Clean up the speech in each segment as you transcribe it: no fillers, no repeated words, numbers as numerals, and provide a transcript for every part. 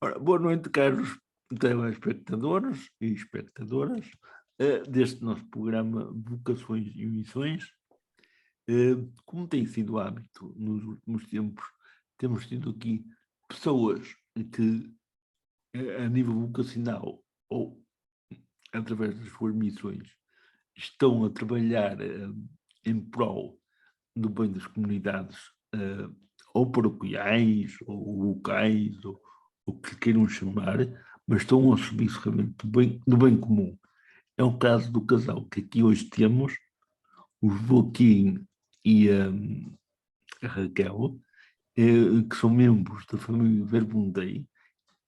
Ora, boa noite, caros telespectadores e espectadoras, deste nosso programa Vocações e Missões. Como tem sido hábito nos últimos tempos, temos tido aqui pessoas que, a nível vocacional ou através das suas missões, estão a trabalhar em prol do bem das comunidades, ou paroquiais, ou locais, ou o que queiram chamar, mas estão a assumir realmente do bem comum. É o caso do casal que aqui hoje temos, o Joaquim e a Raquel, que são membros da família Verbundei,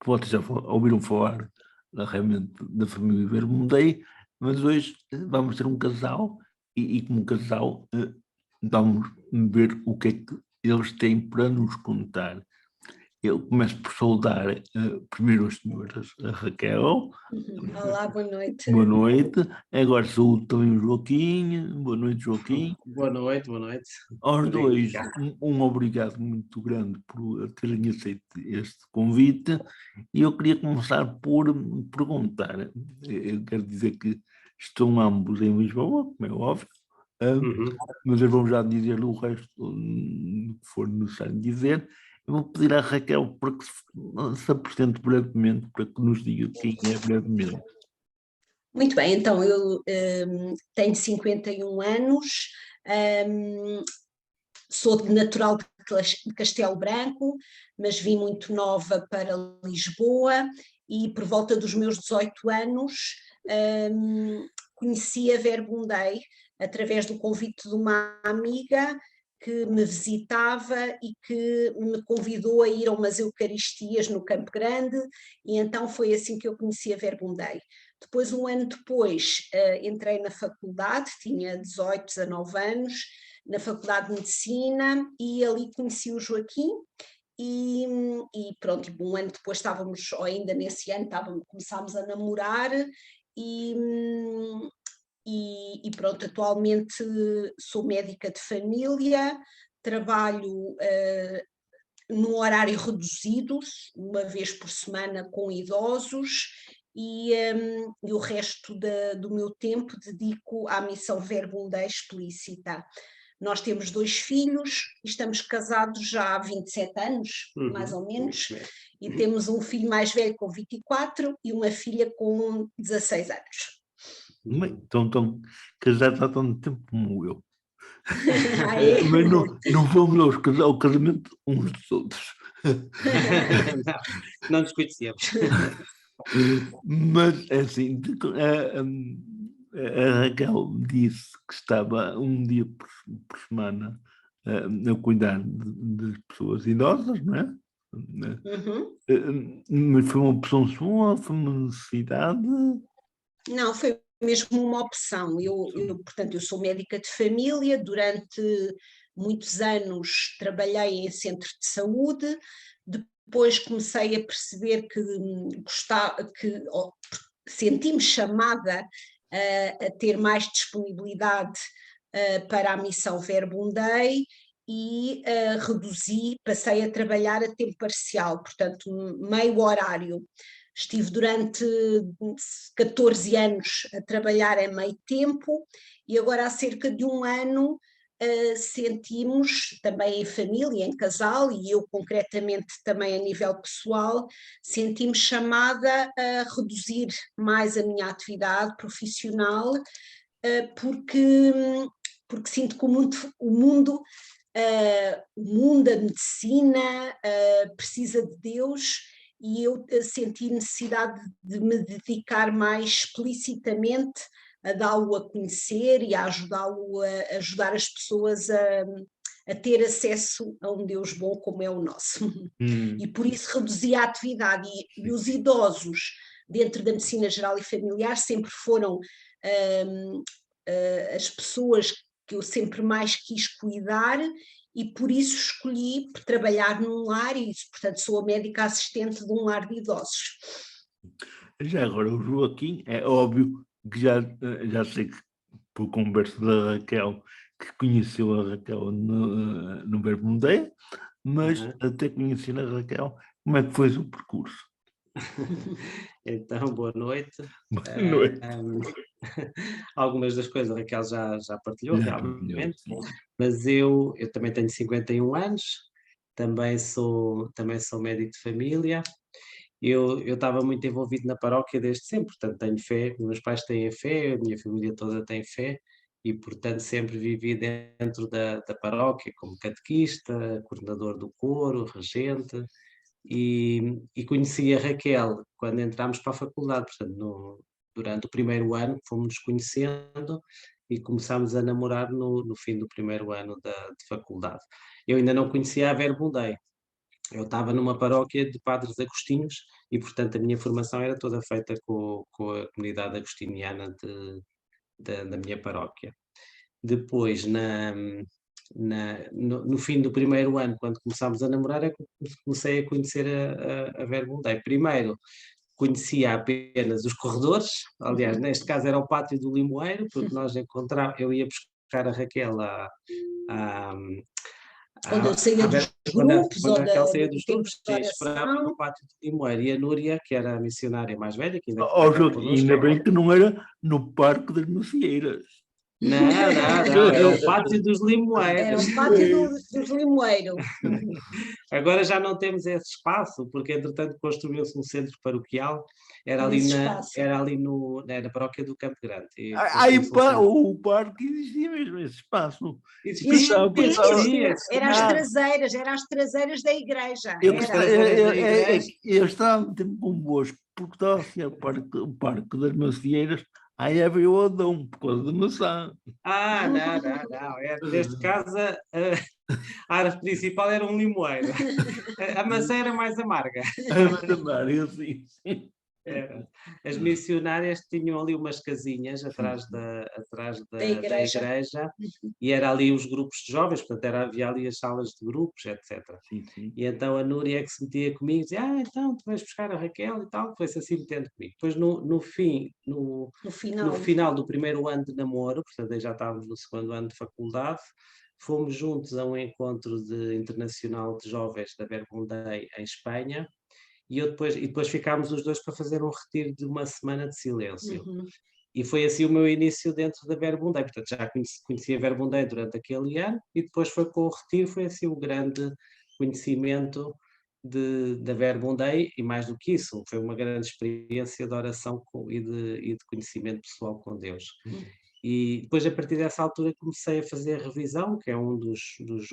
que vocês já ouviram falar realmente da família Verbundei, mas hoje vamos ter um casal e como casal vamos ver o que é que eles têm para nos contar. Eu começo por saudar primeiro as senhoras, a Raquel. Olá, boa noite. Boa noite. Agora saúdo também o Joaquim. Boa noite, Joaquim. Boa noite, boa noite. Aos dois, um obrigado muito grande por terem aceito este convite. E eu queria começar por perguntar, eu quero dizer que estão ambos em Lisboa, como é óbvio, mas eles vão já dizer o resto que for necessário dizer. Eu vou pedir à Raquel para que se apresente brevemente, para que nos diga quem é brevemente. Muito bem, então eu tenho 51 anos, sou natural de Castelo Branco, mas vim muito nova para Lisboa e por volta dos meus 18 anos conheci a Verbundei através do convite de uma amiga que me visitava e que me convidou a ir a umas Eucaristias no Campo Grande, e então foi assim que eu conheci a Verbundei. Depois, um ano depois, entrei na faculdade, tinha 18, 19 anos, na Faculdade de Medicina, e ali conheci o Joaquim, e pronto, um ano depois estávamos, ou ainda nesse ano, começámos a namorar, e pronto, atualmente sou médica de família, trabalho num horário reduzido, uma vez por semana com idosos, e o resto do meu tempo dedico à missão Verbundei explícita. Nós temos 2 filhos, estamos casados já há 27 anos, mais ou menos, e temos um filho mais velho com 24 e uma filha com 16 anos. Então estão casados há tanto tempo como eu. É. Mas não fomos ao casamento uns dos outros. Não nos conhecemos. Mas é assim, a Raquel disse que estava um dia por semana a cuidar das pessoas idosas, não é? Mas foi uma opção sua, foi uma necessidade? Não, foi mesmo uma opção. Portanto, eu sou médica de família, durante muitos anos trabalhei em centro de saúde, depois comecei a perceber que senti-me chamada a ter mais disponibilidade para a missão Verbundei e passei a trabalhar a tempo parcial, portanto meio horário. Estive durante 14 anos a trabalhar em meio tempo e agora há cerca de um ano sentimos, também em família, em casal, e eu concretamente também a nível pessoal, senti-me chamada a reduzir mais a minha atividade profissional, porque sinto que o mundo, a medicina precisa de Deus, e eu senti necessidade de me dedicar mais explicitamente a dá-lo a conhecer e a ajudá-lo a ajudar as pessoas a ter acesso a um Deus bom como é o nosso. E por isso reduzi a atividade, e os idosos dentro da medicina geral e familiar sempre foram as pessoas que eu sempre mais quis cuidar, e por isso escolhi trabalhar num lar, e portanto sou a médica assistente de um lar de idosos. Já agora o Joaquim, é óbvio que já sei que por conversa da Raquel, que conheceu a Raquel no Verbundei, mas até conhecer a Raquel, como é que foi o percurso? Então, boa noite. Boa noite. Algumas das coisas a Raquel já partilhou, Já partilhou, realmente, sim. mas eu também tenho 51 anos, também sou médico de família. Eu estava muito envolvido na paróquia desde sempre, portanto tenho fé, meus pais têm fé, a minha família toda tem fé, e portanto sempre vivi dentro da paróquia como catequista, coordenador do coro, regente, e conheci a Raquel quando entramos para a faculdade, portanto, durante o primeiro ano fomos nos conhecendo e começámos a namorar no fim do primeiro ano de faculdade. Eu ainda não conhecia a Verbundei, eu estava numa paróquia de padres agostinhos e, portanto, a minha formação era toda feita com a comunidade agostiniana da minha paróquia. Depois, no fim do primeiro ano, quando começámos a namorar, é que comecei a conhecer a Verbundei. Primeiro, conhecia apenas os corredores, aliás, neste caso era o pátio do Limoeiro, porque nós encontrávamos, eu ia buscar a Raquel à, Quando eu saía dos grupos quando ou a Raquel saía do dos tempo grupos, de esperava no oração. pátio de Limoeiro, e a Núria, que era a missionária mais velha, que ainda Ó, está cá Joaquim, connosco. ainda bem que não era no Parque das Macieiras. Não, era o pátio dos Era Limoeiros. o pátio dos Limoeiro. Agora já não temos esse espaço, porque entretanto construiu-se um centro paroquial, Nesse espaço. era ali na paróquia do Campo Grande. E Aí construiu-se um centro. o parque existia mesmo, esse espaço. Existia, Era as traseiras da igreja. Eu, As Era. traseiras da igreja. eu estava muito tempo convosco, porque estava assim o parque das Macieiras, aí havia o Adão, por causa da maçã. Não. Neste caso, a árvore principal era um limoeiro. A maçã era mais amarga. Eu sim, sim. Era. As missionárias tinham ali umas casinhas atrás da igreja, e era ali os grupos de jovens, portanto havia ali as salas de grupos, etc. Sim, sim. E então a Núria é que se metia comigo e dizia, então tu vais buscar a Raquel e tal, foi-se assim metendo comigo. Depois no final do primeiro ano de namoro, portanto aí já estávamos no segundo ano de faculdade, fomos juntos a um encontro internacional de jovens da Verbundei em Espanha, e depois ficámos os dois para fazer um retiro de uma semana de silêncio. E foi assim o meu início dentro da Verbundei. Portanto, já conhecia a Verbundei durante aquele ano, e depois foi com o retiro, foi assim o grande conhecimento da Verbundei, e mais do que isso, foi uma grande experiência de oração e de conhecimento pessoal com Deus. E depois, a partir dessa altura, comecei a fazer a revisão, que é um dos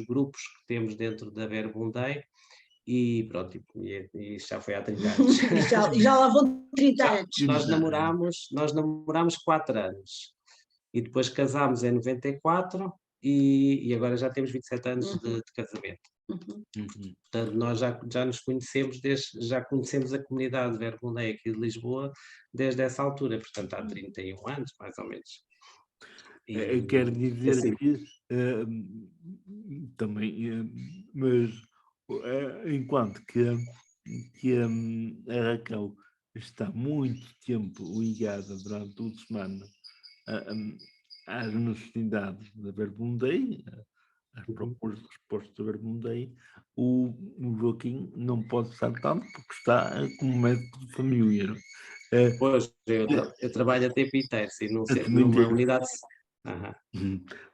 grupos que temos dentro da Verbundei, e pronto, e já foi há 30 anos. já lá vão 30 anos. Nós namorámos 4 anos, e depois casámos em 94, e agora já temos 27 anos de casamento. Portanto, nós já nos conhecemos, já conhecemos a comunidade Verbundei aqui de Lisboa desde essa altura, portanto há 31 anos, mais ou menos. Quero dizer assim, que também, mas enquanto que a Raquel está muito tempo ligada durante toda a semana às necessidades da Verbundei, às propostas de resposta da Verbundei, o Joaquim não pode estar tanto porque está como médico de família. Pois, eu trabalho a tempo inteiro, sim, numa unidade.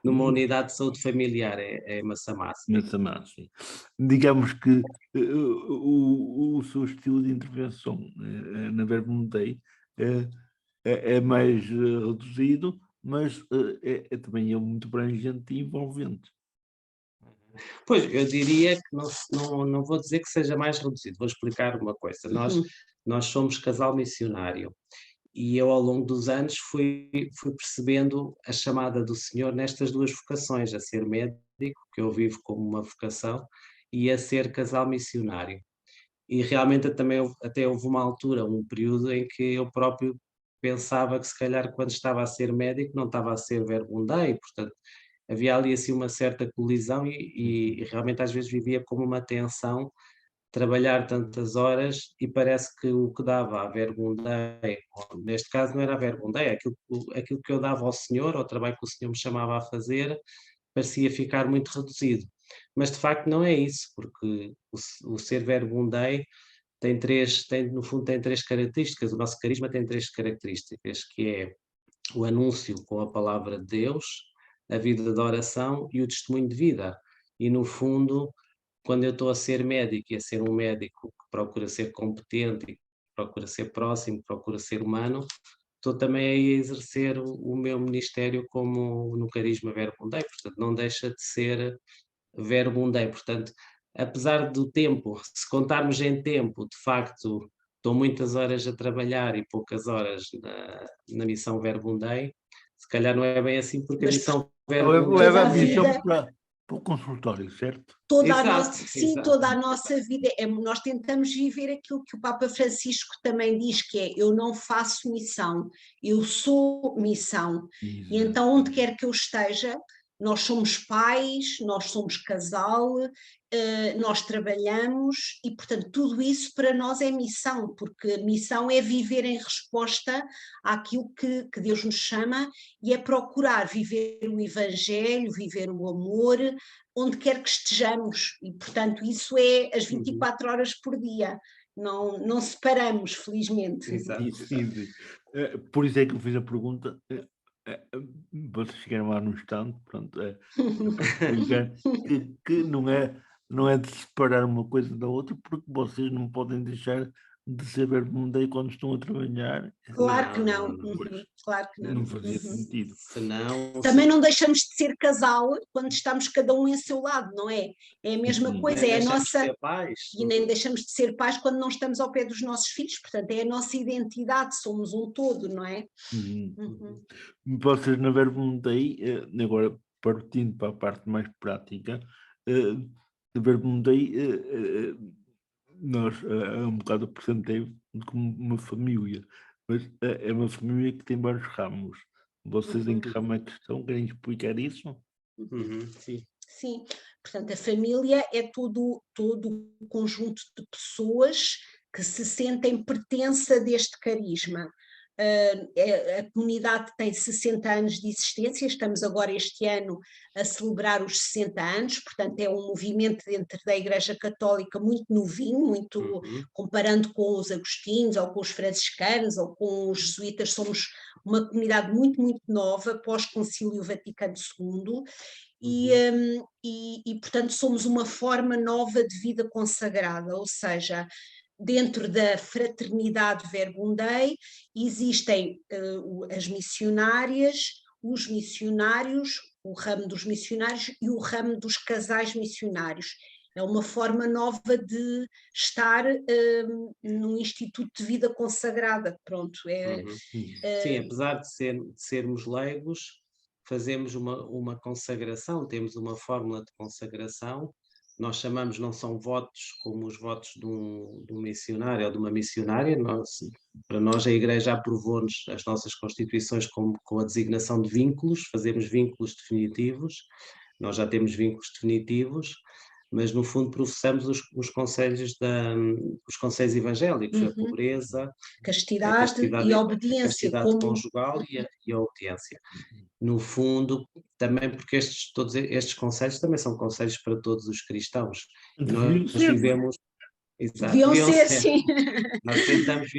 Numa unidade de saúde familiar, é Massamá. Massamá, sim. Digamos que o seu estilo de intervenção na Verbundei é mais reduzido, mas também é muito abrangente e envolvente. Pois, eu diria que não vou dizer que seja mais reduzido, vou explicar uma coisa. Nós somos casal missionário, e eu, ao longo dos anos, fui percebendo a chamada do Senhor nestas duas vocações, a ser médico, que eu vivo como uma vocação, e a ser casal missionário. E realmente até houve uma altura, um período em que eu próprio pensava que se calhar quando estava a ser médico não estava a ser Verbundei, portanto havia ali assim uma certa colisão, e realmente às vezes vivia como uma tensão, trabalhar tantas horas, e parece que o que dava à Verbundei, neste caso não era a Verbundei, aquilo que eu dava ao Senhor, ao trabalho que o Senhor me chamava a fazer, parecia ficar muito reduzido. Mas de facto não é isso, porque o ser Verbundei no fundo tem três características. O nosso carisma tem três características, que é o anúncio com a palavra de Deus, a vida de oração e o testemunho de vida. E no fundo, quando eu estou a ser médico e a ser um médico que procura ser competente, e procura ser próximo, procura ser humano, estou também a exercer o meu ministério como no carisma Verbum Dei, portanto não deixa de ser Verbum Dei. Portanto, apesar do tempo, se contarmos em tempo, de facto, estou muitas horas a trabalhar e poucas horas na missão Verbum Dei, se calhar não é bem assim, porque a Mas missão Verbum Dei Leva a toda a missão vida, para o consultório, certo? toda a Exato, nossa, sim, exato. toda a nossa vida, nós tentamos viver aquilo que o Papa Francisco também diz, que é: eu não faço missão, eu sou missão. E então, onde quer que eu esteja, nós somos pais, nós somos casal, nós trabalhamos e, portanto, tudo isso para nós é missão, porque missão é viver em resposta àquilo que Deus nos chama e é procurar viver o Evangelho, viver o amor, onde quer que estejamos, e portanto isso é as 24 horas por dia, não separamos, felizmente. Exato, Isso, exato. isso. Por isso é que eu fiz a pergunta. Vocês chegaram lá no instante, pronto, é para explicar que não é de separar uma coisa da outra, porque vocês não podem deixar de saber Mundei quando estão a trabalhar. Claro que Não, não, não. claro que não. Não fazia sentido. Senão, Também não deixamos de ser casal quando estamos cada um em seu lado, não é? É a mesma Sim. coisa, nem é a deixamos de nossa. ser pais. E nem deixamos de ser pais quando não estamos ao pé dos nossos filhos, portanto, é a nossa identidade, somos um todo, não é? Uhum. Vocês na Verbum-Dei, agora partindo para a parte mais prática, a Verbum-Dei, nós há um bocado apresentei como uma família, mas é uma família que tem vários ramos. Vocês em que ramo é que estão? Querem explicar isso? Sim. Sim, portanto, a família é todo o conjunto de pessoas que se sentem pertença deste carisma. A comunidade tem 60 anos de existência, estamos agora este ano a celebrar os 60 anos, portanto é um movimento dentro da Igreja Católica muito novinho, muito comparando com os agostinhos ou com os franciscanos ou com os jesuítas, somos uma comunidade muito, muito nova, pós-Concílio Vaticano II, e, portanto, somos uma forma nova de vida consagrada, ou seja, dentro da fraternidade Verbum Dei existem as missionárias, os missionários, o ramo dos missionários e o ramo dos casais missionários. É uma forma nova de estar num instituto de vida consagrada, pronto. Sim, apesar de sermos leigos, fazemos uma consagração, temos uma fórmula de consagração. Nós chamamos, não são votos como os votos de um missionário ou de uma missionária. Para nós, a Igreja aprovou-nos as nossas constituições com a designação de vínculos, fazemos vínculos definitivos. Nós já temos vínculos definitivos, mas no fundo professamos os conselhos evangélicos, a pobreza, a castidade e a obediência, castidade conjugal e a obediência. No fundo, também porque todos estes conselhos também são conselhos para todos os cristãos. Deviam Nós ser. vivemos, exato, deviam ser, sim. Nós tentamos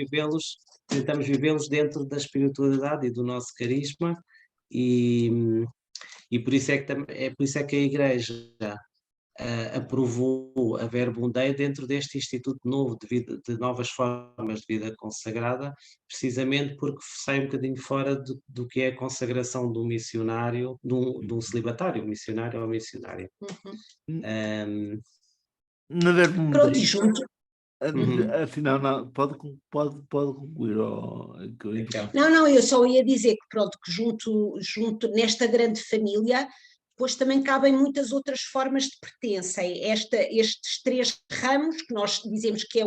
vivê-los dentro da espiritualidade e do nosso carisma, e por isso é que a Igreja aprovou a Verbum Dei dentro deste Instituto Novo de novas formas de vida consagrada, precisamente porque sai um bocadinho fora do que é a consagração do missionário, de um celibatário, missionário ou missionária. Na Verbum Pronto, Dei, e junto. afinal, não, pode concluir. Não, eu só ia dizer que pronto, que junto nesta grande família, depois também cabem muitas outras formas de pertença. Estes três ramos, que nós dizemos que é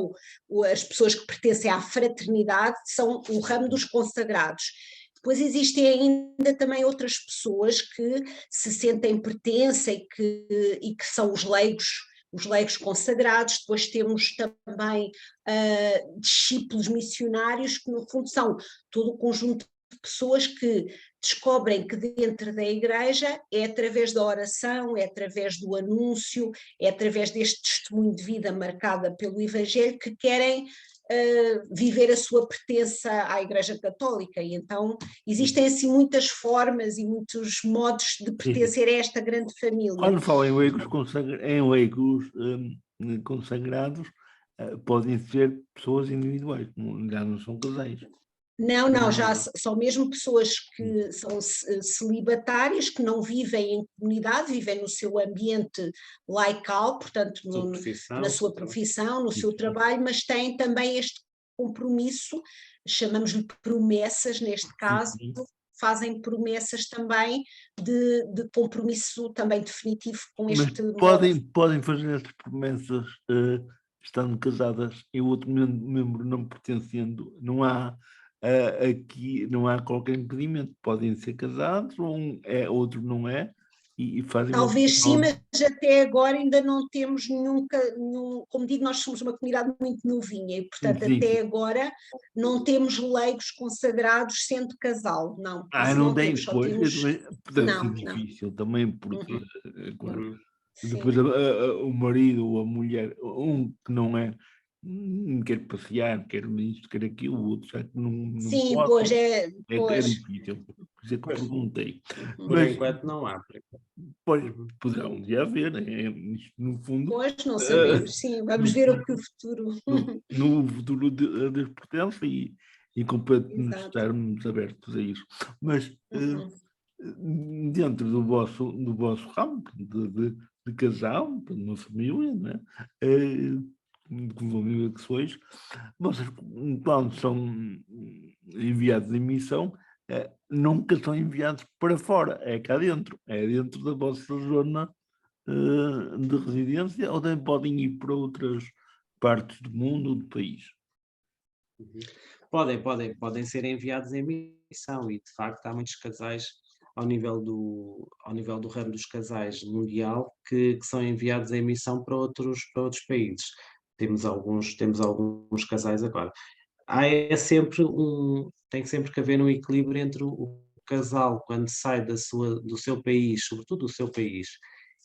as pessoas que pertencem à fraternidade, são o ramo dos consagrados. Depois existem ainda também outras pessoas que se sentem pertença e que são os leigos consagrados. Depois temos também discípulos missionários, que no fundo são todo o conjunto de pessoas que descobrem que dentro da igreja é através da oração, é através do anúncio, é através deste testemunho de vida marcada pelo Evangelho que querem viver a sua pertença à Igreja Católica. E então existem assim muitas formas e muitos modos de pertencer a esta grande família. Quando falo em leigos consagrados, podem ser pessoas individuais, já não são casais. Não, já são mesmo pessoas que são celibatárias, que não vivem em comunidade, vivem no seu ambiente laical, portanto, na sua profissão, no seu trabalho, mas têm também este compromisso, chamamos-lhe promessas neste caso, fazem promessas também de compromisso também definitivo com este modo. Podem fazer estas promessas estando casadas e o outro membro não pertencendo, aqui não há qualquer impedimento, podem ser casados, outro não é, e fazem... Talvez sim, mas até agora ainda não temos nenhum, como digo, nós somos uma comunidade muito novinha e, portanto, até agora não temos leigos consagrados sendo casal, não. Não tem, pois, deve ser difícil também, porque depois o marido ou a mulher, que não é, quer passear, quer isto, quer aquilo, o outro já não sim, pode. Pois é difícil, por isso é que perguntei. Por enquanto não há. Pois, poderá um dia haver, isto no fundo... Pois, não sabemos, sim, vamos ver o que o futuro... No futuro Deus pertence e compete-nos estarmos abertos a isso. Mas dentro do vosso ramo de casal, de uma família, não é? De família que sois, vocês, quando são enviados em missão, nunca são enviados para fora, é cá dentro, é dentro da vossa zona de residência, ou também podem ir para outras partes do mundo ou do país? Podem ser enviados em missão e, de facto, há muitos casais ao nível do ramo dos casais mundial que são enviados em missão para outros países. Temos alguns casais agora. Tem sempre que haver um equilíbrio entre o casal quando sai do seu país, sobretudo do seu país,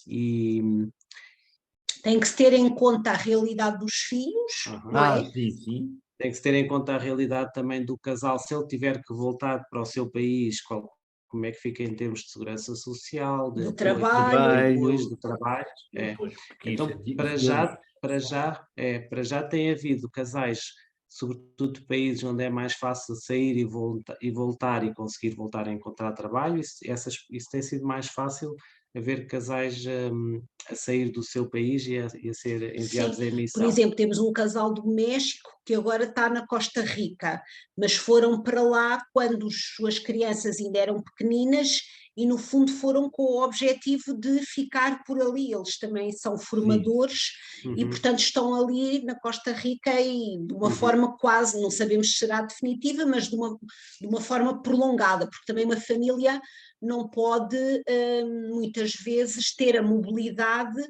e tem que se ter em conta a realidade dos filhos, não é? Sim. Tem que se ter em conta a realidade também do casal, se ele tiver que voltar para o seu país, como é que fica em termos de segurança social, de trabalho, de trabalho. Então, para já tem havido casais, sobretudo de países onde é mais fácil sair e voltar e conseguir voltar a encontrar trabalho, isso tem sido mais fácil, haver casais a sair do seu país e a ser enviados em missão. Por exemplo, temos um casal do México que agora está na Costa Rica, mas foram para lá quando as suas crianças ainda eram pequeninas e, no fundo, foram com o objetivo de ficar por ali. Eles também são formadores e, portanto, estão ali na Costa Rica e de uma forma quase, não sabemos se será definitiva, mas de uma forma prolongada, porque também uma família não pode, muitas vezes, ter a mobilidade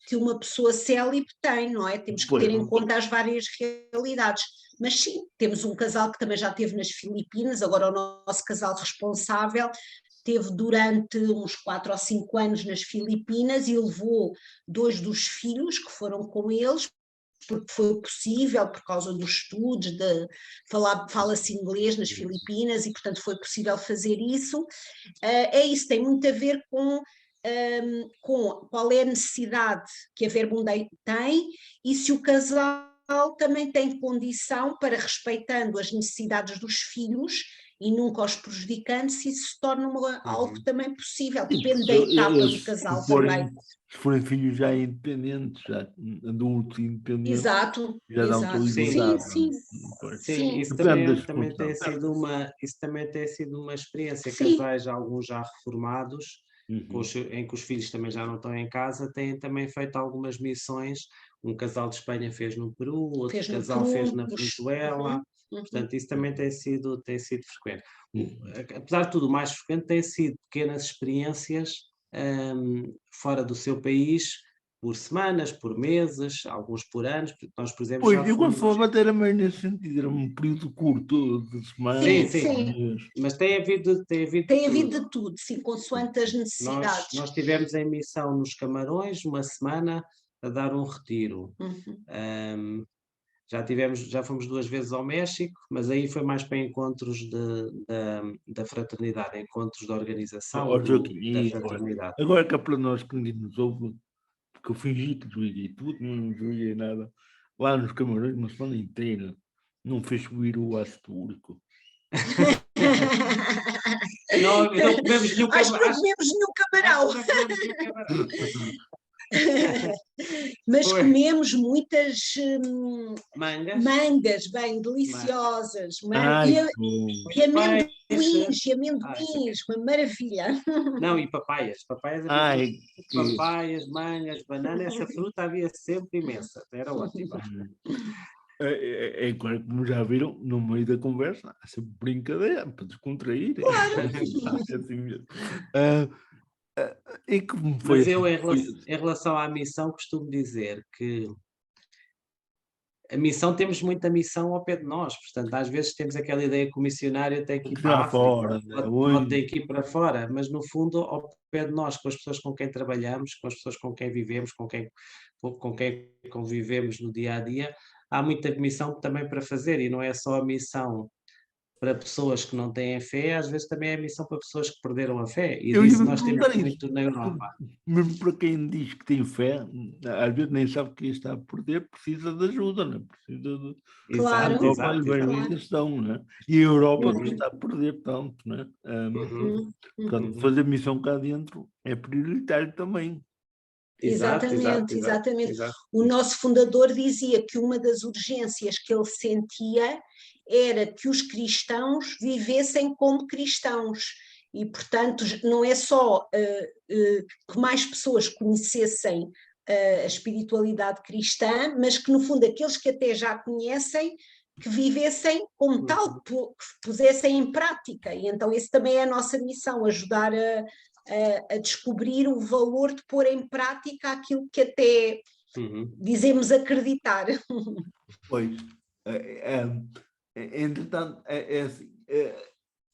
que uma pessoa célibe tem, não é? Temos que ter em conta as várias realidades. Mas sim, temos um casal que também já esteve nas Filipinas, agora o nosso casal responsável esteve durante uns 4 ou 5 anos nas Filipinas e levou 2 dos filhos que foram com eles, porque foi possível, por causa dos estudos, fala-se inglês nas Filipinas e, portanto, foi possível fazer isso. É isso, tem muito a ver com qual é a necessidade que a Verbundei tem e se o casal também tem condição para, respeitando as necessidades dos filhos e nunca os prejudicando, se isso se torna algo também possível, depende da etapa do casal também. Se forem filhos já independentes, já adultos independentes, exato, já dão autoridade. Sim, isso também tem sido uma experiência. Casais, alguns já reformados, em que os filhos também já não estão em casa, têm também feito algumas missões. Um casal de Espanha fez no Peru, outro casal fez na Venezuela. Portanto, isso também tem sido frequente. Apesar de tudo, o mais frequente tem sido pequenas experiências fora do seu país, por semanas, por meses, alguns por anos. Nós, por exemplo, Pois, já eu quando fomos... falava até era mais nesse sentido, era um período curto de semanas, Sim, Sim, sim, sim. mas tem havido Tem havido tudo. de tudo, sim, consoante as necessidades. Nós tivemos em missão nos Camarões uma semana a dar um retiro. Uhum. Já fomos 2 vezes ao México, mas aí foi mais para encontros da fraternidade, encontros da organização Ó, Joaquim, da e fraternidade. agora que é para nós que ninguém nos ouve, porque eu fingi que desliguei tudo, não desliguei nada, lá nos Camarões, uma semana inteira, não fez subir o ácido úrico. Não comemos nenhum Acho que não camarão. comemos nenhum camarão, Não comemos nenhum camarão. mas Foi. comemos muitas Mangas, mangas bem deliciosas, Ai, e, bom. e amendoins, e isso amendoins, aqui. uma maravilha. Não, e papaias. Papaias havia tudo. Ai, que... Papaias, mangas, banana, essa fruta havia sempre imensa. Era ótima. Agora, como já viram, no meio da conversa, há sempre brincadeira para descontrair. Claro. É assim mesmo. E como foi Mas eu, assim? em relação à missão, costumo dizer que a missão, temos muita missão ao pé de nós, portanto, às vezes temos aquela ideia que o missionário tem que ir para Já a África, fora, né? ou tem que ir para fora, mas no fundo, ao pé de nós, com as pessoas com quem trabalhamos, com as pessoas com quem vivemos, com quem convivemos no dia a dia, há muita missão também para fazer, e não é só a missão para pessoas que não têm fé, às vezes também é a missão para pessoas que perderam a fé, e Eu ia disso me nós temos perguntar isso. muito na Europa. Mesmo para quem diz que tem fé, às vezes nem sabe que está a perder, precisa de ajuda, né? Precisa de Claro, Exato, Europa e exato, exato. evangelização, né? E a Europa que Uhum, está a perder tanto, né? uhum, Portanto, uhum. fazer missão cá dentro é prioritário também. Exato, exato, exatamente, exato, exatamente. exato. O nosso fundador dizia que uma das urgências que ele sentia era que os cristãos vivessem como cristãos. E, portanto, não é só que mais pessoas conhecessem a espiritualidade cristã, mas que, no fundo, aqueles que até já conhecem, que vivessem como tal, que pusessem em prática. E então, esse também é a nossa missão, ajudar a descobrir o valor de pôr em prática aquilo que até Uhum. dizemos acreditar. Pois, entretanto, assim,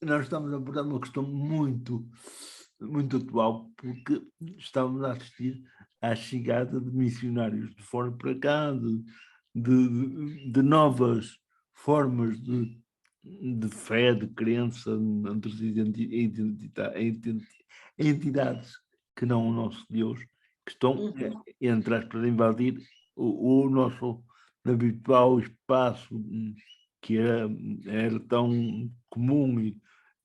nós estamos a abordar uma questão muito, muito atual, porque estamos a assistir à chegada de missionários de fora para cá, de novas formas de fé, de crença entre as entidades que não o nosso Deus, que estão, entre aspas, a invadir o nosso habitual espaço que era tão comum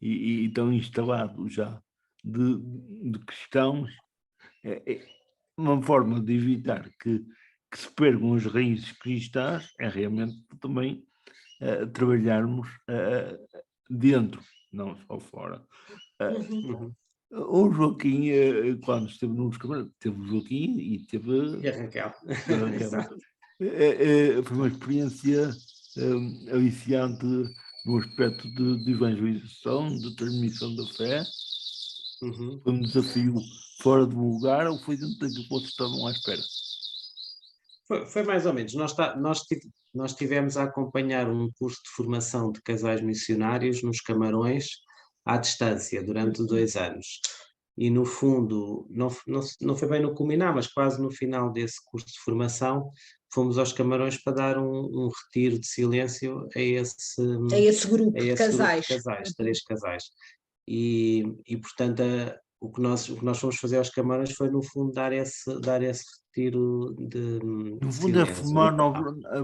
e tão instalado já de cristãos. Uma forma de evitar que se percam as raízes cristãs é realmente também trabalharmos dentro, não só fora. Uhum. O Joaquim, quando esteve nos Camarões, teve o Joaquim e teve E a Raquel. a Raquel. Exato. Foi uma experiência aliciante no aspecto de evangelização, de transmissão da fé. Uhum. Foi um desafio fora do lugar ou foi dentro daquilo que vocês estavam à espera? Foi mais ou menos. Nós tivemos a acompanhar um curso de formação de casais missionários nos Camarões à distância durante 2 anos. E no fundo, não foi bem no culminar, mas quase no final desse curso de formação, fomos aos Camarões para dar um retiro de silêncio a esse grupo de grupo de casais. casais, 3 casais. E portanto, o que nós fomos fazer aos Camarões foi, no fundo, dar esse retiro de No fundo, é silêncio. formar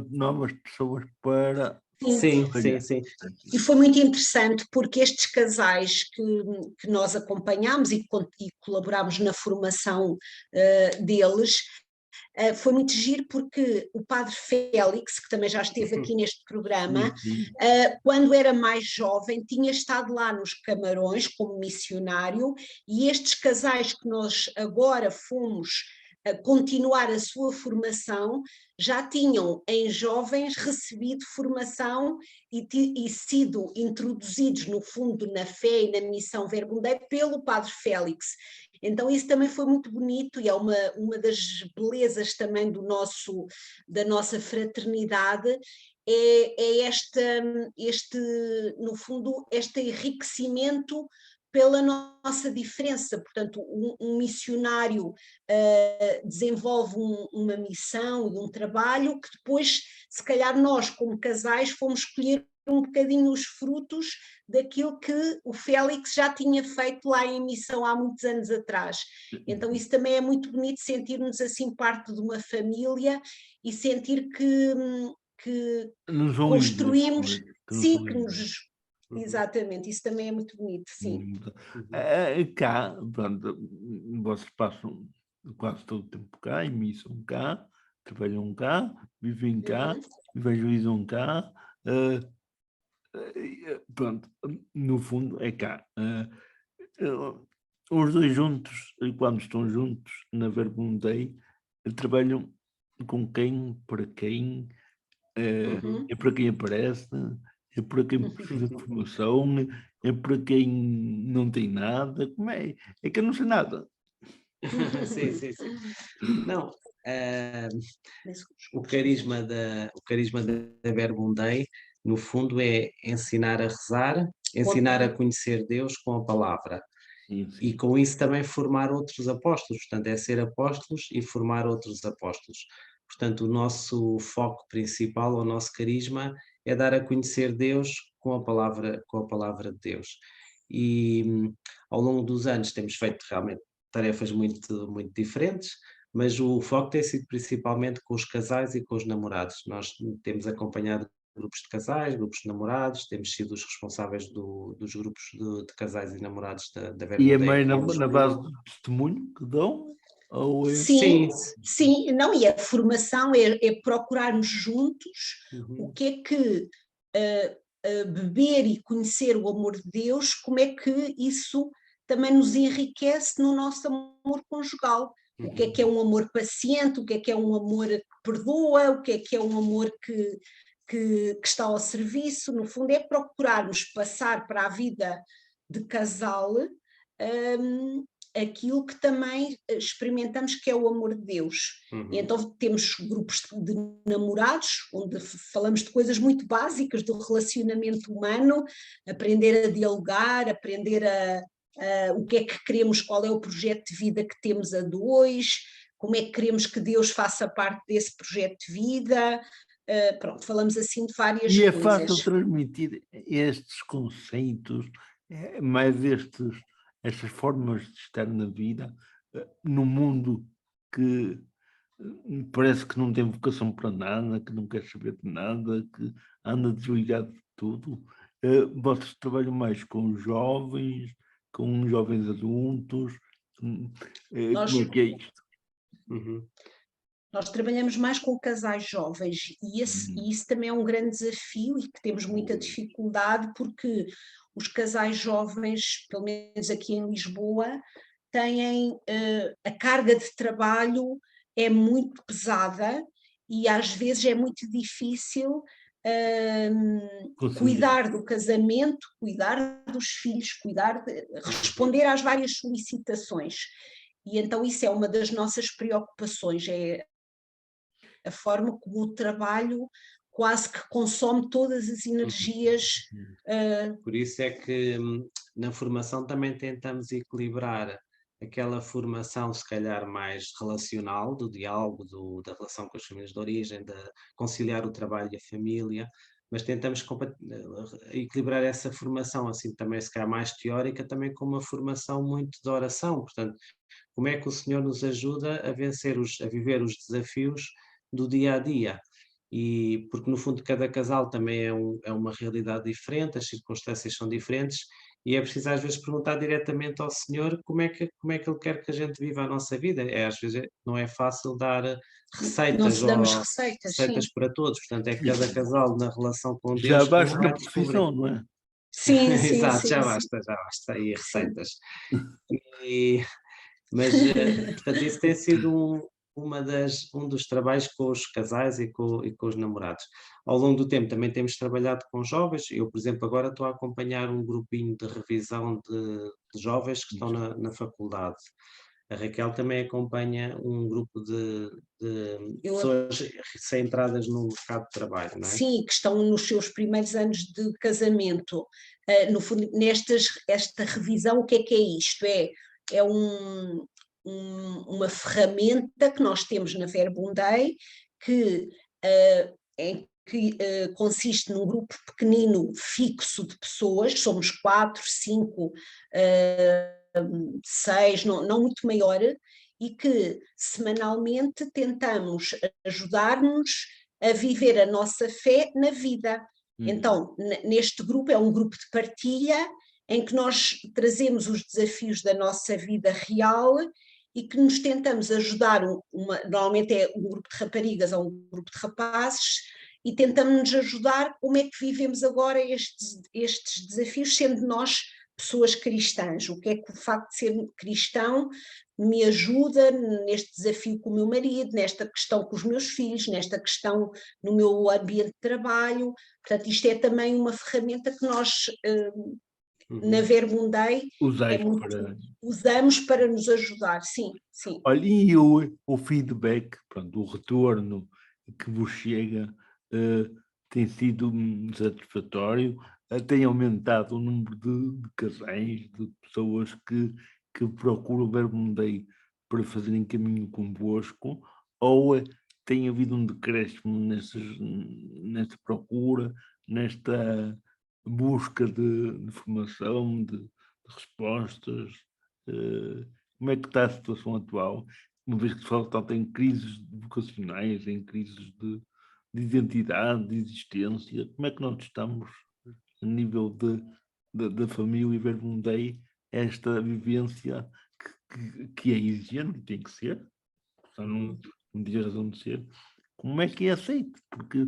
novas pessoas para Sim, trabalhar. sim. E foi muito interessante porque estes casais que nós acompanhámos e colaborámos na formação deles, foi muito giro porque o padre Félix, que também já esteve aqui neste programa, quando era mais jovem, tinha estado lá nos Camarões como missionário, e estes casais que nós agora fomos continuar a sua formação, já tinham em jovens recebido formação e sido introduzidos no fundo na fé e na missão Verbum Dei pelo padre Félix. Então isso também foi muito bonito e é uma das belezas também da nossa fraternidade, no fundo, este enriquecimento pela nossa diferença. Portanto, um missionário desenvolve uma missão e um trabalho que depois, se calhar nós, como casais, fomos escolher um bocadinho os frutos daquilo que o Félix já tinha feito lá em missão há muitos anos atrás. Então isso também é muito bonito, sentirmos assim parte de uma família e sentir que construímos, sim, que nos... Exatamente, isso também é muito bonito, sim. Cá, pronto, vocês passam quase todo o tempo cá, emissão cá, trabalham cá, vivem cá, evangelizam cá, pronto, no fundo é cá. Os dois juntos, quando estão juntos na Verbum Dei, trabalham com quem, para quem, é para quem aparece, é para quem precisa de formação, é para quem não tem nada, como é? É que eu não sei nada. Sim, sim, sim. Não, o carisma da Verbum Dei, no fundo, é ensinar a rezar, ensinar a conhecer Deus com a palavra. Sim, E sim. com isso também formar outros apóstolos, portanto, é ser apóstolos e formar outros apóstolos. Portanto, o nosso foco principal, o nosso carisma, é dar a conhecer Deus com a palavra de Deus. E ao longo dos anos temos feito realmente tarefas muito, muito diferentes, mas o foco tem sido principalmente com os casais e com os namorados. Nós temos acompanhado grupos de casais, grupos de namorados, temos sido os responsáveis dos grupos de casais e namorados da E é Verbum Dei mais aqui em na Lisboa. base do testemunho que dão? Ou é... Sim, Sim. sim, não, e a formação é procurarmos juntos o que é que beber e conhecer o amor de Deus, como é que isso também nos enriquece no nosso amor conjugal. O que é um amor paciente, o que é um amor que perdoa, o que é um amor que está ao serviço. No fundo, é procurarmos passar para a vida de casal aquilo que também experimentamos, que é o amor de Deus. E então temos grupos de namorados, onde falamos de coisas muito básicas do relacionamento humano, aprender a dialogar, aprender o que é que queremos, qual é o projeto de vida que temos a dois, como é que queremos que Deus faça parte desse projeto de vida. Pronto, falamos assim de várias coisas. E é fácil transmitir estes conceitos, mais estas formas de estar na vida, num mundo que parece que não tem vocação para nada, que não quer saber de nada, que anda desligado de tudo. Vocês trabalham mais com jovens adultos, como é que é isto? Nós trabalhamos mais com casais jovens e isso também é um grande desafio e que temos muita dificuldade, porque os casais jovens, pelo menos aqui em Lisboa, têm a carga de trabalho é muito pesada e às vezes é muito difícil cuidar do casamento, cuidar dos filhos, responder às várias solicitações. E então isso é uma das nossas preocupações, é a forma como o trabalho quase que consome todas as energias. Por isso é que na formação também tentamos equilibrar aquela formação, se calhar, mais relacional, do diálogo, da relação com as famílias de origem, de conciliar o trabalho e a família, mas tentamos equilibrar essa formação, assim, também, se calhar, mais teórica, também com uma formação muito de oração. Portanto, como é que o Senhor nos ajuda a viver os desafios do dia a dia? E porque no fundo cada casal também é uma realidade diferente, as circunstâncias são diferentes, e é preciso às vezes perguntar diretamente ao Senhor como é que Ele quer que a gente viva a nossa vida. Às vezes não é fácil dar receitas Não damos receitas, sim. para todos, portanto é que cada casal na relação com Já Deus basta vai a descobrir. profissão, não é? Sim, sim, Exato, sim, já sim. basta aí receitas. Mas, portanto, isso tem sido um dos trabalhos com os casais e com os namorados. Ao longo do tempo também temos trabalhado com jovens. Eu, por exemplo, agora estou a acompanhar um grupinho de revisão de jovens que estão na faculdade. A Raquel também acompanha um grupo de pessoas centradas no mercado de trabalho, não é? Sim, que estão nos seus primeiros anos de casamento. No fundo, esta revisão, o que é isto? É uma ferramenta que nós temos na Verbum.Dei que consiste num grupo pequenino fixo de pessoas, somos 4, 5, 6, não muito maior, e que semanalmente tentamos ajudar-nos a viver a nossa fé na vida. Então, neste grupo, é um grupo de partilha em que nós trazemos os desafios da nossa vida real e que nos tentamos ajudar, normalmente é um grupo de raparigas ou um grupo de rapazes, e tentamos-nos ajudar como é que vivemos agora estes desafios, sendo nós pessoas cristãs. O que é que o facto de ser cristão me ajuda neste desafio com o meu marido, nesta questão com os meus filhos, nesta questão no meu ambiente de trabalho. Portanto, isto é também uma ferramenta que nós, na Verbum.Dei, usamos para nos ajudar, sim. Olha, e o feedback, pronto, o retorno que vos chega tem sido satisfatório, tem aumentado o número de casais, de pessoas que procuram o Verbum.Dei para fazerem caminho convosco, ou tem havido um decréscimo nesta procura, nesta busca de formação, de respostas? Como é que está a situação atual, uma vez que se fala tanto em crises vocacionais, em crises de identidade, de existência? Como é que nós estamos a nível da família e Verbum.Dei, esta vivência que é exigente, tem que ser, só não diz razão de ser? Como é que é aceito? Porque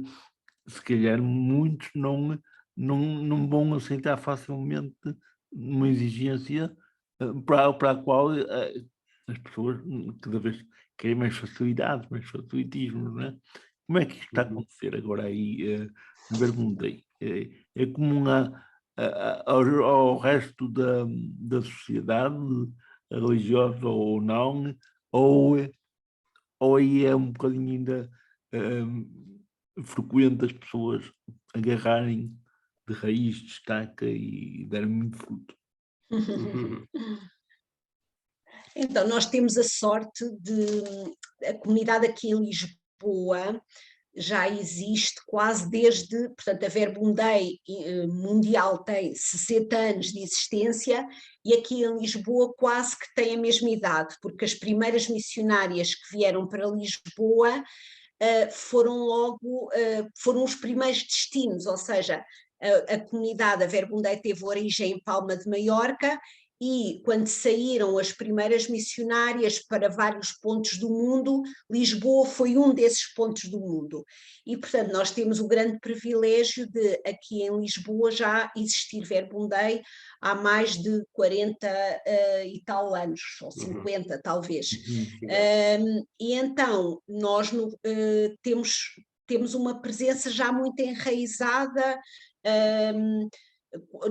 se calhar muitos não vão aceitar facilmente uma exigência para a qual as pessoas cada vez querem mais facilidade, mais facilitismo, não é? Como é que isto está a acontecer agora aí no Verbum.Dei? É comum ao resto da sociedade, religiosa ou não, ou aí é um bocadinho ainda frequente as pessoas agarrarem de raiz, de estaca e darem muito fruto? Então, nós temos a sorte a comunidade aqui em Lisboa já existe quase desde, portanto, a Verbum.Dei mundial tem 60 anos de existência, e aqui em Lisboa quase que tem a mesma idade, porque as primeiras missionárias que vieram para Lisboa foram os primeiros destinos, ou seja, a comunidade, a Verbum.Dei teve origem em Palma de Maiorca, e quando saíram as primeiras missionárias para vários pontos do mundo, Lisboa foi um desses pontos do mundo. E, portanto, nós temos o grande privilégio de, aqui em Lisboa, já existir Verbum.Dei há mais de 40 e tal anos, ou 50 talvez. E então, nós temos uma presença já muito enraizada.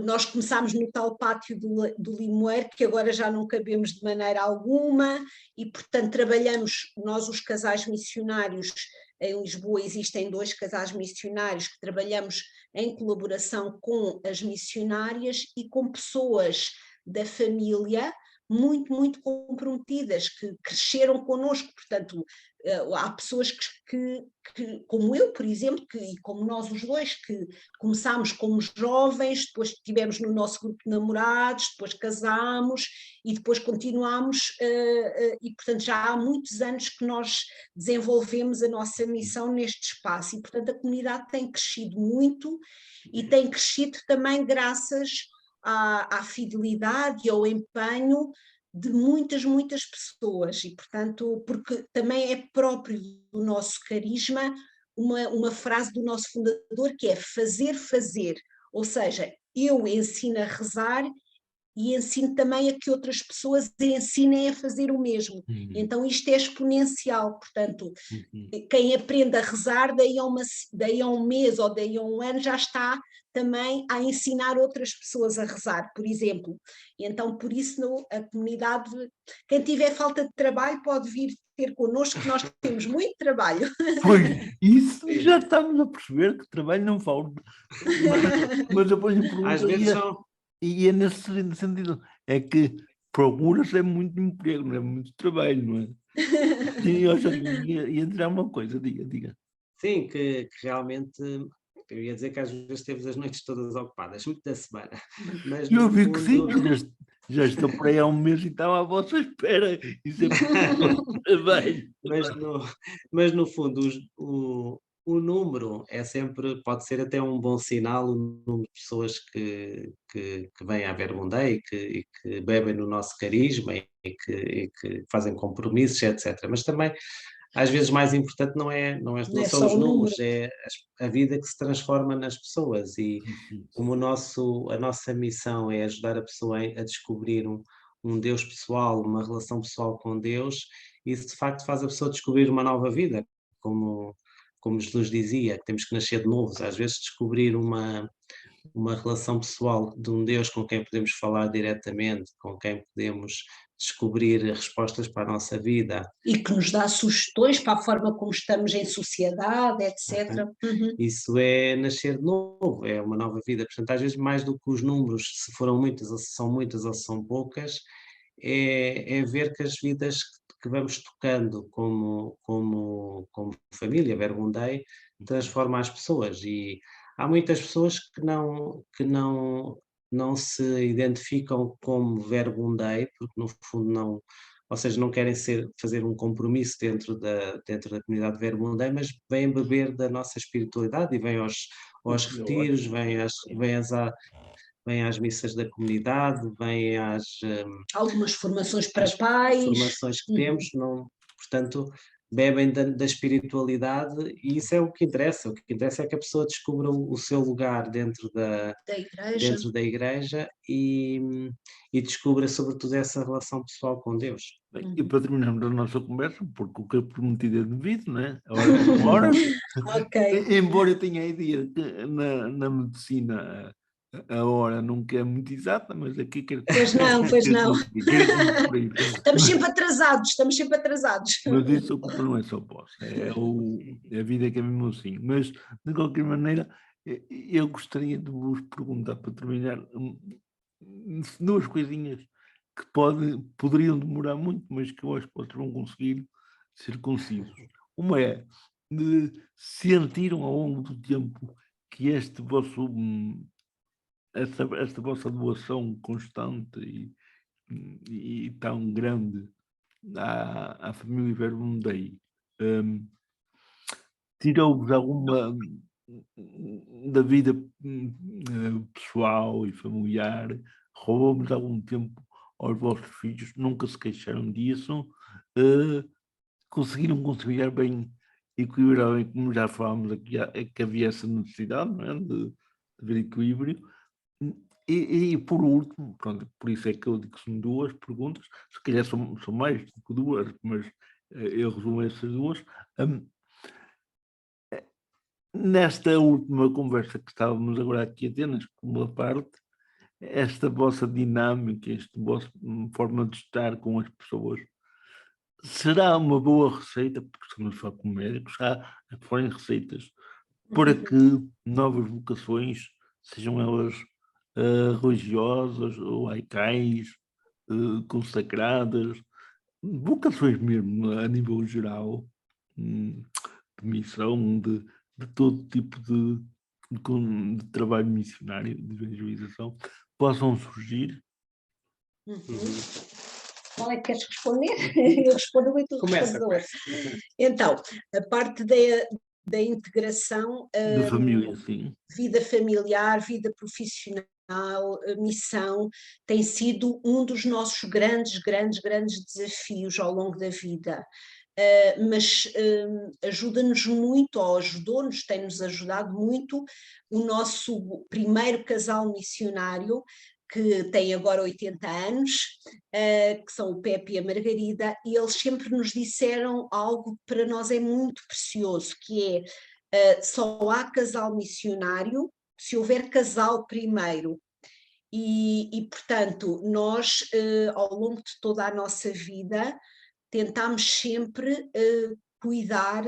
Nós começámos no tal pátio do Limoeiro, que agora já não cabemos de maneira alguma, e portanto trabalhamos, nós os casais missionários, em Lisboa existem 2 casais missionários que trabalhamos em colaboração com as missionárias e com pessoas da família muito, muito comprometidas, que cresceram connosco. Portanto, há pessoas que como eu, por exemplo, e como nós os dois, que começámos como jovens, depois estivemos no nosso grupo de namorados, depois casámos e depois continuámos, e portanto já há muitos anos que nós desenvolvemos a nossa missão neste espaço, e portanto a comunidade tem crescido muito, e tem crescido também graças à fidelidade e ao empenho de muitas, muitas pessoas, e portanto, porque também é próprio do nosso carisma uma frase do nosso fundador, que é fazer, ou seja, eu ensino a rezar e ensino também a que outras pessoas ensinem a fazer o mesmo. Então isto é exponencial, portanto, quem aprende a rezar, daí a um mês ou daí a um ano já está também a ensinar outras pessoas a rezar, por exemplo. E então, por isso, a comunidade, quem tiver falta de trabalho pode vir ter connosco, que nós temos muito trabalho. Pois, isso já estamos a perceber que trabalho não falta. Mas eu ponho a pergunta, Às vezes são... e é nesse sentido, é que procura-se é muito emprego, não é muito trabalho, não é? Sim, eu já ia entrar uma coisa, diga. Sim, que realmente, eu ia dizer que às vezes temos as noites todas ocupadas, muito da semana, mas Eu no vi que sim, fundo... já estou por aí há um mês e estava à vossa espera, isso é muito trabalho. Mas no fundo, o número é sempre, pode ser até um bom sinal, o número de pessoas que vêm à Verbum Dei e que bebem no nosso carisma e que fazem compromissos, etc. Mas também, às vezes, mais importante não Não são é só os o número. números, é a vida que se transforma nas pessoas. E como a nossa missão é ajudar a pessoa a descobrir um Deus pessoal, uma relação pessoal com Deus, isso de facto faz a pessoa descobrir uma nova vida, como Jesus dizia, que temos que nascer de novo. Às vezes descobrir uma relação pessoal de um Deus com quem podemos falar diretamente, com quem podemos descobrir respostas para a nossa vida. E que nos dá sugestões para a forma como estamos em sociedade, etc. Isso é nascer de novo, é uma nova vida. Portanto, às vezes, mais do que os números, se foram muitas, ou se são muitas, ou se são poucas, é ver que as vidas que vamos tocando como família, Verbum Dei, transforma as pessoas. E há muitas pessoas que não se identificam como Verbum Dei, porque no fundo não, ou seja, não querem fazer um compromisso dentro da comunidade Verbum Dei, mas vêm beber da nossa espiritualidade e vêm aos retiros, vêm às missas da comunidade, vêm às Algumas formações para pais. formações que temos, portanto, bebem da espiritualidade, e isso é o que interessa. O que interessa é que a pessoa descubra o seu lugar dentro da igreja e descubra sobretudo essa relação pessoal com Deus. Bem, e para terminarmos a nossa conversa, porque o que é prometido é devido, não é? Ora, Ok. embora eu tenha a ideia que na medicina a hora nunca é muito exata, mas aqui quero... Pois não. Quero Estamos sempre atrasados. Mas isso a culpa não é só vossa, é a vida que é mesmo assim. Mas, de qualquer maneira, eu gostaria de vos perguntar, para terminar, duas coisinhas que poderiam demorar muito, mas que eu acho que vocês vão conseguir ser concisos. Uma é, sentiram ao longo do tempo que esta vossa doação constante e tão grande à família Verbum Dei, tirou-vos alguma da vida pessoal e familiar, roubou-vos algum tempo aos vossos filhos, nunca se queixaram disso, conseguiram conciliar bem, equilibrar bem, como já falámos aqui, que havia essa necessidade, não é? de ver equilíbrio. E por último, pronto, por isso é que eu digo que são duas perguntas, se calhar são mais do que duas, mas eu resumo essas duas. Nesta última conversa que estávamos agora aqui a ter, na segunda parte, esta vossa dinâmica, esta vossa forma de estar com as pessoas, será uma boa receita, porque estamos a falar com médicos, há forem receitas para que novas vocações, sejam elas religiosas ou laicais, consagradas, vocações mesmo a nível geral, de missão, de todo tipo de trabalho missionário, de evangelização, possam surgir. Qual é que queres responder? Eu respondo e tu respondes a outra. Então, a parte da integração, Da família, sim. vida familiar, vida profissional, missão, tem sido um dos nossos grandes desafios ao longo da vida. Mas ajuda-nos muito, ou ajudou-nos, tem-nos ajudado muito, o nosso primeiro casal missionário, que têm agora 80 anos, que são o Pepe e a Margarida, e eles sempre nos disseram algo que para nós é muito precioso, que é só há casal missionário se houver casal primeiro. E portanto, nós, ao longo de toda a nossa vida, tentámos sempre cuidar,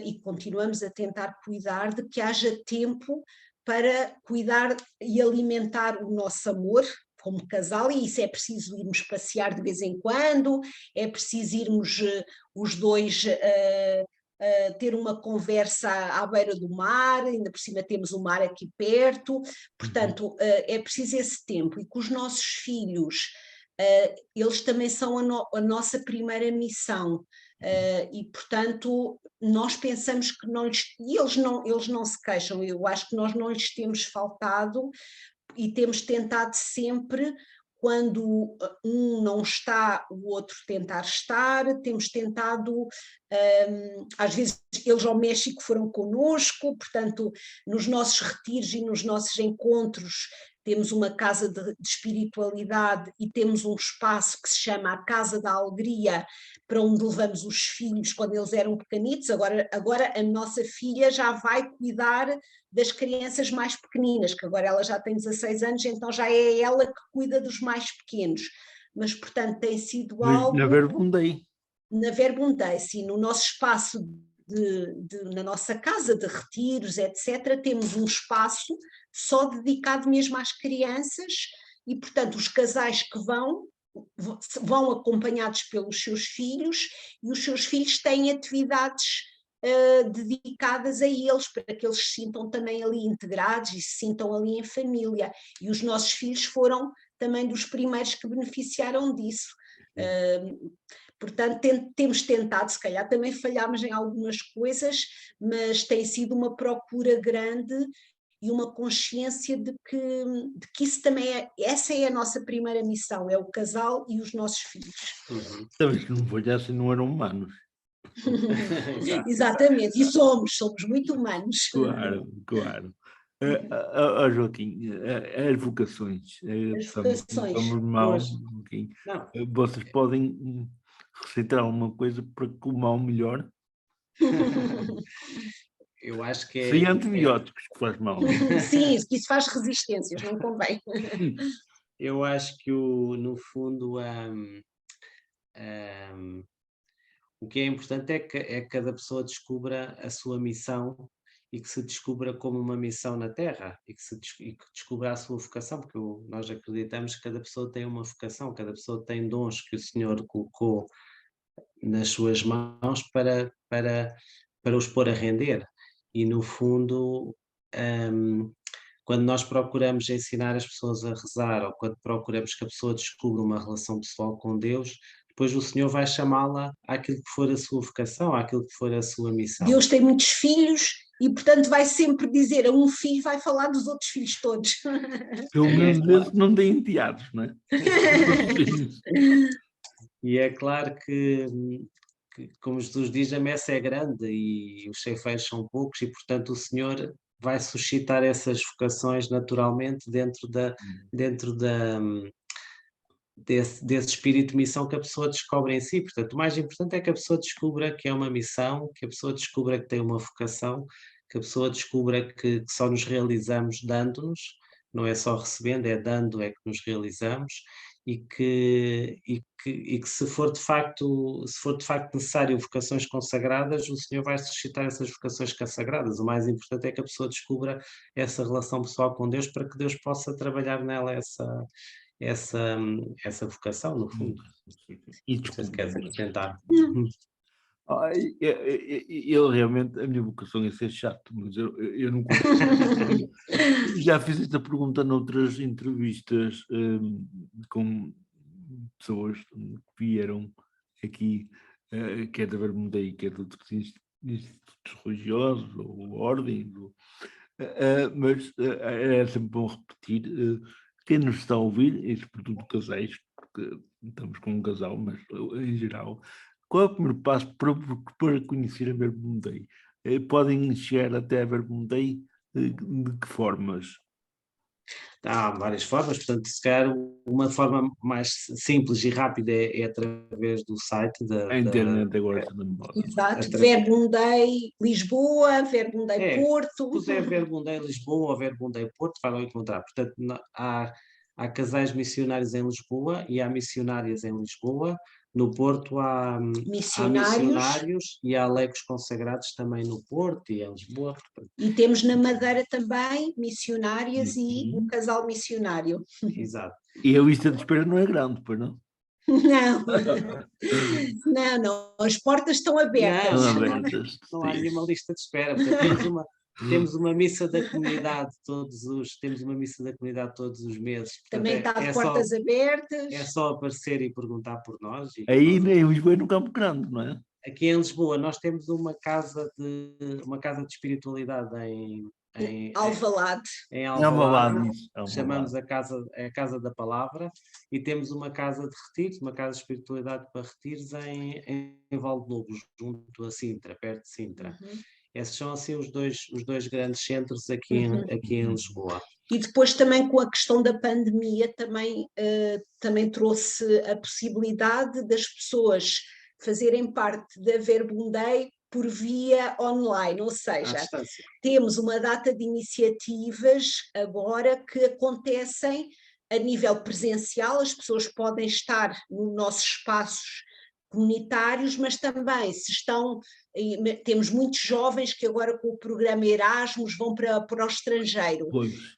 e continuamos a tentar cuidar, de que haja tempo para cuidar e alimentar o nosso amor como casal, e isso é preciso irmos passear de vez em quando, é preciso irmos os dois ter uma conversa à beira do mar, ainda por cima temos o mar aqui perto, portanto é preciso esse tempo, e com os nossos filhos, eles também são a nossa primeira missão, e portanto nós pensamos que não lhes, e eles não se queixam, eu acho que nós não lhes temos faltado e temos tentado sempre, quando um não está, o outro tentar estar, temos tentado, às vezes eles ao México foram connosco, portanto nos nossos retiros e nos nossos encontros temos uma casa de espiritualidade e temos um espaço que se chama a Casa da Alegria, para onde levamos os filhos quando eles eram pequenitos. Agora a nossa filha já vai cuidar das crianças mais pequeninas, que agora ela já tem 16 anos, então já é ela que cuida dos mais pequenos. Mas, portanto, tem sido algo... Na Verbundei. Na Verbundei, sim, no nosso espaço, na nossa casa de retiros, etc., temos um espaço só dedicado mesmo às crianças, e, portanto, os casais que vão acompanhados pelos seus filhos, e os seus filhos têm atividades dedicadas a eles, para que eles se sintam também ali integrados e se sintam ali em família, e os nossos filhos foram também dos primeiros que beneficiaram disso. Portanto, temos tentado, se calhar também falhámos em algumas coisas, mas tem sido uma procura grande e uma consciência de que isso também essa é a nossa primeira missão, é o casal e os nossos filhos. Talvez que não foi assim, não eram humanos. Exatamente, e somos muito humanos. Claro. Joaquim, as vocações. Estamos mal, Joaquim. Vocês podem receitar alguma coisa para que o mal melhore? Eu acho que Sem antibióticos, que faz mal. Sim, isso faz resistências, não convém. Eu acho que, no fundo, o que é importante é que cada pessoa descubra a sua missão e que se descubra como uma missão na Terra e que descubra a sua vocação, porque nós acreditamos que cada pessoa tem uma vocação, cada pessoa tem dons que o Senhor colocou nas suas mãos para os pôr a render. E, no fundo, quando nós procuramos ensinar as pessoas a rezar, ou quando procuramos que a pessoa descubra uma relação pessoal com Deus, depois o Senhor vai chamá-la àquilo que for a sua vocação, àquilo que for a sua missão. Deus tem muitos filhos e, portanto, vai sempre dizer a um filho, vai falar dos outros filhos todos. Pelo menos esse não tem enteados, não é? E é claro que, como Jesus diz, a messe é grande e os ceifeiros são poucos, e, portanto, o Senhor vai suscitar essas vocações naturalmente dentro desse espírito de missão que a pessoa descobre em si. Portanto, o mais importante é que a pessoa descubra que é uma missão, que a pessoa descubra que tem uma vocação, que a pessoa descubra que só nos realizamos dando-nos, não é só recebendo, é dando é que nos realizamos, e que se for de facto necessário vocações consagradas, o Senhor vai suscitar essas vocações consagradas. O mais importante é que a pessoa descubra essa relação pessoal com Deus, para que Deus possa trabalhar nela essa vocação, no fundo. E não sei se queres acrescentar. Eu realmente, a minha vocação é ser chato, mas eu não consigo. Já fiz esta pergunta noutras entrevistas com pessoas que vieram aqui, quer da Verbundei, quer de outros institutos religiosos ou ordens, mas é sempre bom repetir. Quem nos está a ouvir, e sobretudo casais, porque estamos com um casal, mas em geral, qual é o primeiro passo para conhecer a Verbundei? Podem chegar até a Verbundei de que formas? Há várias formas, portanto, se calhar uma forma mais simples e rápida é através do site A internet agora está na moda. Exato, Verbundei Lisboa, Verbundei Se Porto. puser Verbundei Lisboa ou Verbundei Porto, vai lá encontrar. Portanto, há casais missionários em Lisboa e há missionárias em Lisboa. No Porto há missionários e há leigos consagrados também no Porto e em Lisboa. Portanto. E temos na Madeira também missionárias e um casal missionário. Exato. E a lista de espera não é grande, pois não? Não, as portas estão abertas. Não há nenhuma lista de espera. Portanto, temos uma missa da comunidade todos os meses. Portanto, também está de portas abertas. É só aparecer e perguntar por nós. Aí em Lisboa é no Campo Grande, não é? Aqui em Lisboa nós temos uma casa de espiritualidade em Alvalade. Em Alvalade. Chamamos a casa da palavra e temos uma casa de retiros, uma casa de espiritualidade para retiros em Valdelobos, junto a Sintra, perto de Sintra. Esses são assim os dois grandes centros aqui em Lisboa. E depois também com a questão da pandemia também trouxe a possibilidade das pessoas fazerem parte da Verbundei por via online, ou seja, temos uma data de iniciativas agora que acontecem a nível presencial, as pessoas podem estar nos nossos espaços comunitários, mas também temos muitos jovens que agora com o programa Erasmus vão para o estrangeiro,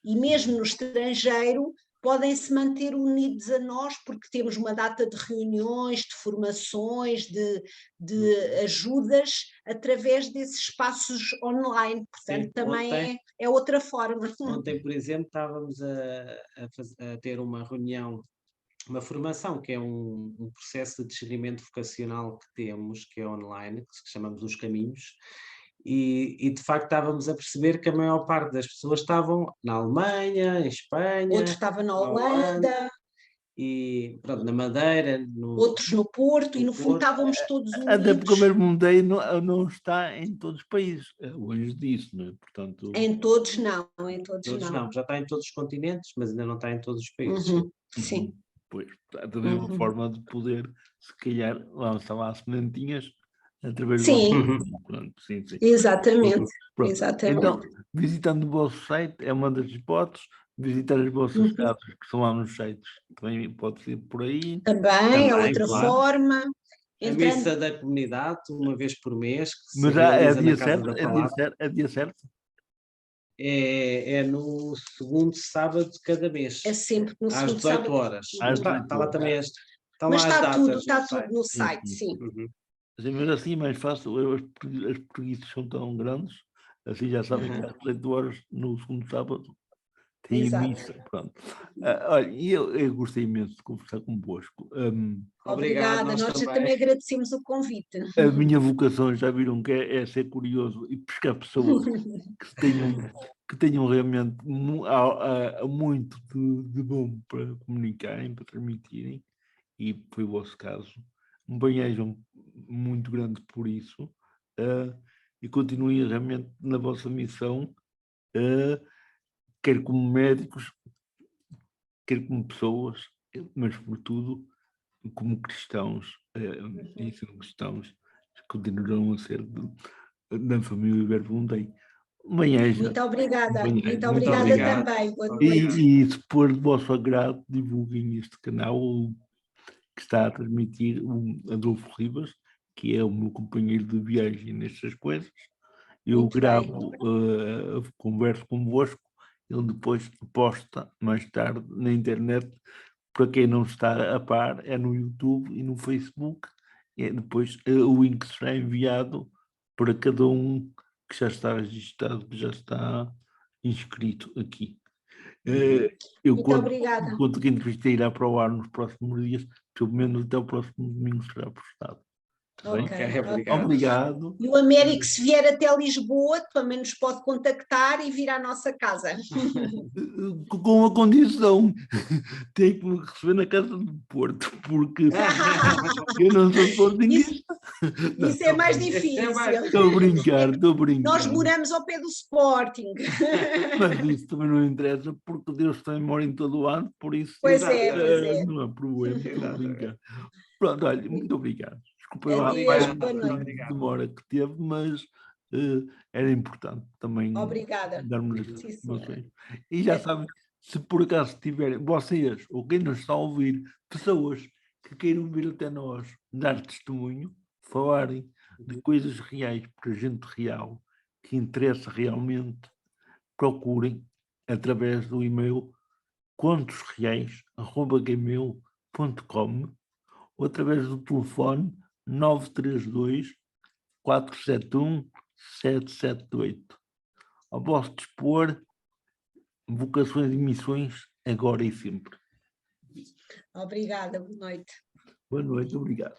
e mesmo no estrangeiro podem se manter unidos a nós, porque temos uma data de reuniões, de formações, de ajudas através desses espaços online, portanto. Sim, também é outra forma. Ontem, por exemplo, estávamos a ter uma reunião, uma formação, que é um processo de discernimento vocacional que temos, que é online, que chamamos Os Caminhos, e de facto estávamos a perceber que a maior parte das pessoas estavam na Alemanha, em Espanha... Outro estava na Holanda... E pronto, na Madeira... Outros no Porto, e no fundo estávamos todos unidos. Até porque o Verbundei não está em todos os países, longe disso, não é? Portanto... Em todos não, não. Já está em todos os continentes, mas ainda não está em todos os países. Sim. Pois, também uma forma de poder, se calhar, lançar lá sementinhas através do sim. Exatamente. Pronto. Exatamente. Então, visitando o vosso site é uma das hipóteses, visitar as vossas casas, que são lá nos sites, também pode ser por aí. Também é outra forma. A missa da comunidade, uma vez por mês, que mas se realiza dia na Casa certo? da Palavra. É dia certo? É no segundo sábado de cada mês. É sempre no segundo às 18 horas. Está lá também mas está tudo no site, sim. Mas assim é mais fácil, as preguiças são tão grandes, assim já sabem que às 18 horas no segundo sábado tem missa. Pronto. Olha, eu gostei imenso de conversar convosco. Obrigada, nós também agradecemos o convite. A minha vocação, já viram que é ser curioso e pescar pessoas que tenham realmente muito de bom para comunicarem, para transmitirem, e foi o vosso caso. Um bem-ajo muito grande por isso, e continuem realmente na vossa missão, quer como médicos, quer como pessoas, mas sobretudo como cristãos, e sendo cristãos, continuarão a ser da família Verbundei. Muito obrigada. Muito obrigada também. Boa noite. E se for de vosso agrado, divulguem este canal que está a transmitir o Adolfo Ribas, que é o meu companheiro de viagem nestas coisas. Eu gravo, converso convosco, ele depois posta mais tarde na internet. Para quem não está a par, é no YouTube e no Facebook. E depois o link será enviado para cada um que já está registrado, que já está inscrito aqui. Eu conto que a entrevista irá para o ar nos próximos dias, pelo menos até o próximo domingo será postado. Bem? Ok. Obrigado. Obrigado. E o Américo, se vier até Lisboa, também nos pode contactar e vir à nossa casa. Com uma condição, tem que me receber na casa do Porto, porque eu não sou sportinguista. Não, Isso é mais Esse é difícil. mais estou a brincar, estou a brincar. Nós moramos ao pé do Sporting. Mas isso também não interessa, porque Deus também mora em todo o lado, por isso Pois é, pois é. não há problema. Estou a brincar. Pronto, olha, muito obrigado. Desculpa lá Adeus, a boa noite. demora que teve, mas era importante também Obrigada. darmos as Sim, senhora. informações. E já sabem, se por acaso tiverem, vocês, ou quem nos está a ouvir, pessoas que queiram vir até nós dar testemunho, falarem de coisas reais para gente real, que interessa realmente, procurem através do e-mail contosreais@gmail.com ou através do telefone 932 471 778. Ao vosso dispor, vocações e missões, agora e sempre. Obrigada, boa noite. Boa noite, obrigado.